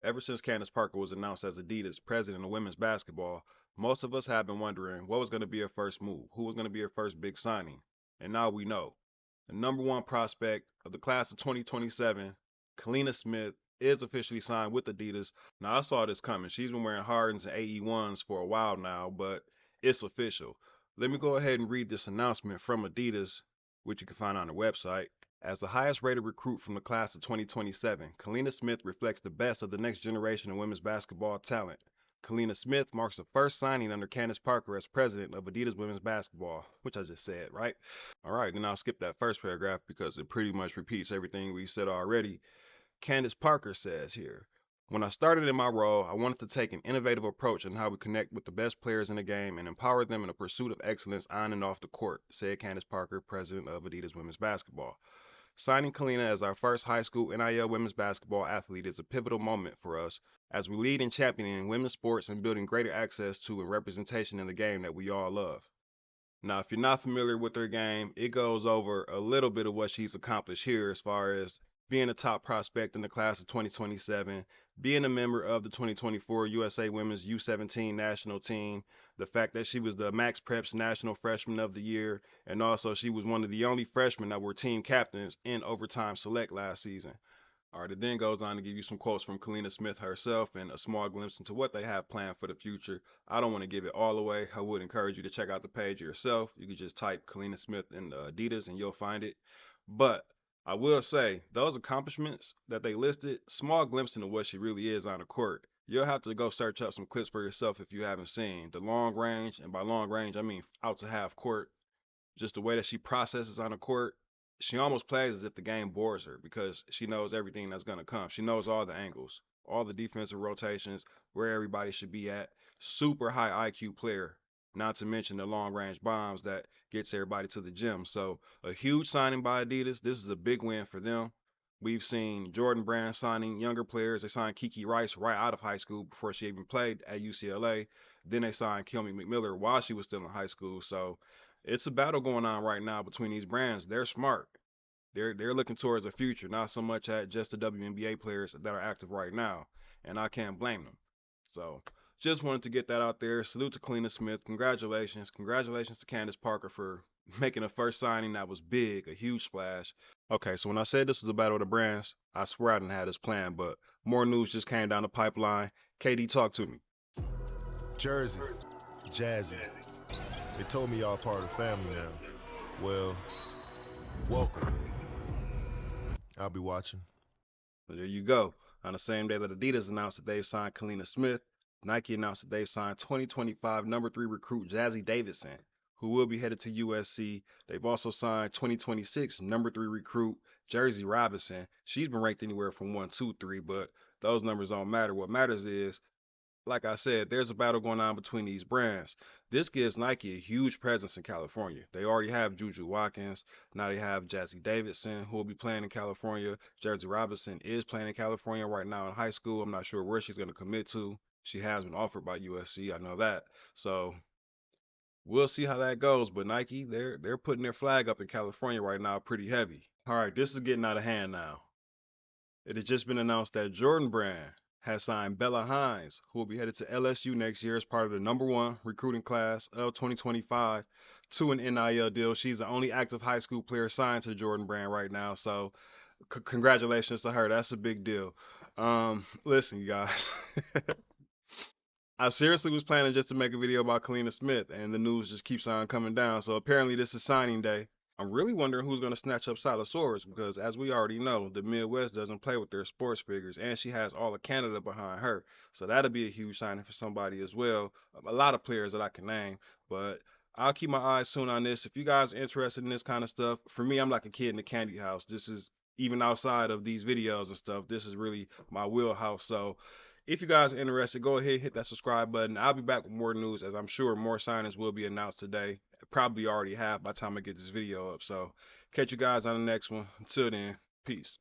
Ever since Candace Parker was announced as Adidas president of women's basketball, most of us have been wondering what was going to be her first move, who was going to be her first big signing. And now we know. The number one prospect of the class of 2027, Kalina Smith, is officially signed with Adidas. Now, I saw this coming. She's been wearing Hardens and AE1s for a while now, but it's official. Let me go ahead and read this announcement from Adidas, which you can find on their website. As the highest rated recruit from the class of 2027, Kalina Smith reflects the best of the next generation of women's basketball talent. Kalina Smith marks the first signing under Candace Parker as president of Adidas Women's Basketball, which I just said, right? All right, then I'll skip that first paragraph because it pretty much repeats everything we said already. Candace Parker says here, when I started in my role, I wanted to take an innovative approach on how we connect with the best players in the game and empower them in the pursuit of excellence on and off the court, said Candace Parker, president of Adidas Women's Basketball. Signing Kalina as our first high school NIL women's basketball athlete is a pivotal moment for us as we lead in championing women's sports and building greater access to and representation in the game that we all love. Now, if you're not familiar with her game, it goes over a little bit of what she's accomplished here as far as being a top prospect in the class of 2027, being a member of the 2024 USA Women's U17 national team, the fact that she was the Max Preps National Freshman of the Year, and also she was one of the only freshmen that were team captains in Overtime Select last season. All right, it then goes on to give you some quotes from Kalina Smith herself and a small glimpse into what they have planned for the future. I don't want to give it all away. I would encourage you to check out the page yourself. You can just type Kalina Smith in Adidas and you'll find it. But I will say, those accomplishments that they listed, small glimpse into what she really is on the court. You'll have to go search up some clips for yourself if you haven't seen. The long range, and by long range, I mean out to half court, just the way that she processes on the court, she almost plays as if the game bores her because she knows everything that's going to come. She knows all the angles, all the defensive rotations, where everybody should be at. Super high IQ player, not to mention the long range bombs that gets everybody to the gym. So a huge signing by Adidas. This is a big win for them. We've seen Jordan Brand signing younger players. They signed Kiki Rice right out of high school before she even played at UCLA. Then they signed Kilmy McMiller while she was still in high school. So it's a battle going on right now between these brands. They're smart. They're looking towards the future, not so much at just the WNBA players that are active right now. And I can't blame them. So just wanted to get that out there. Salute to Kalina Smith. Congratulations. Congratulations to Candace Parker for making a first signing that was big, a huge splash. Okay, so when I said this was a battle of the brands, I swear I didn't have this plan, but more news just came down the pipeline. KD, talk to me. Jersey, Jazzy. They told me y'all part of the family now. Well, welcome. I'll be watching. Well, there you go. On the same day that Adidas announced that they've signed Kalina Smith, Nike announced that they've signed 2025 number 3 recruit Jazzy Davidson, who will be headed to USC. They've also signed 2026 number 3 recruit Jersey Robinson. She's been ranked anywhere from 1, 2, 3, but those numbers don't matter. What matters is, like I said, there's a battle going on between these brands. This gives Nike a huge presence in California. They already have Juju Watkins. Now they have Jazzy Davidson, who will be playing in California. Jersey Robinson is playing in California right now in high school. I'm not sure where she's going to commit to. She has been offered by USC. I know that. So we'll see how that goes. But Nike, they're putting their flag up in California right now pretty heavy. All right, this is getting out of hand now. It has just been announced that Jordan Brand has signed Bella Hines, who will be headed to LSU next year as part of the number 1 recruiting class of 2025 to an NIL deal. She's the only active high school player signed to the Jordan Brand right now. So congratulations to her. That's a big deal. Listen, you guys. I seriously was planning just to make a video about Kalina Smith, and the news just keeps on coming down. So apparently this is signing day. I'm really wondering who's going to snatch up Silosaurus because, as we already know, the Midwest doesn't play with their sports figures, and she has all of Canada behind her. So that'll be a huge signing for somebody as well. A lot of players that I can name, but I'll keep my eyes tuned on this. If you guys are interested in this kind of stuff, for me, I'm like a kid in the candy house. This is, even outside of these videos and stuff, this is really my wheelhouse. So if you guys are interested, go ahead and hit that subscribe button. I'll be back with more news, as I'm sure more signings will be announced today. Probably already have by the time I get this video up. So catch you guys on the next one. Until then, peace.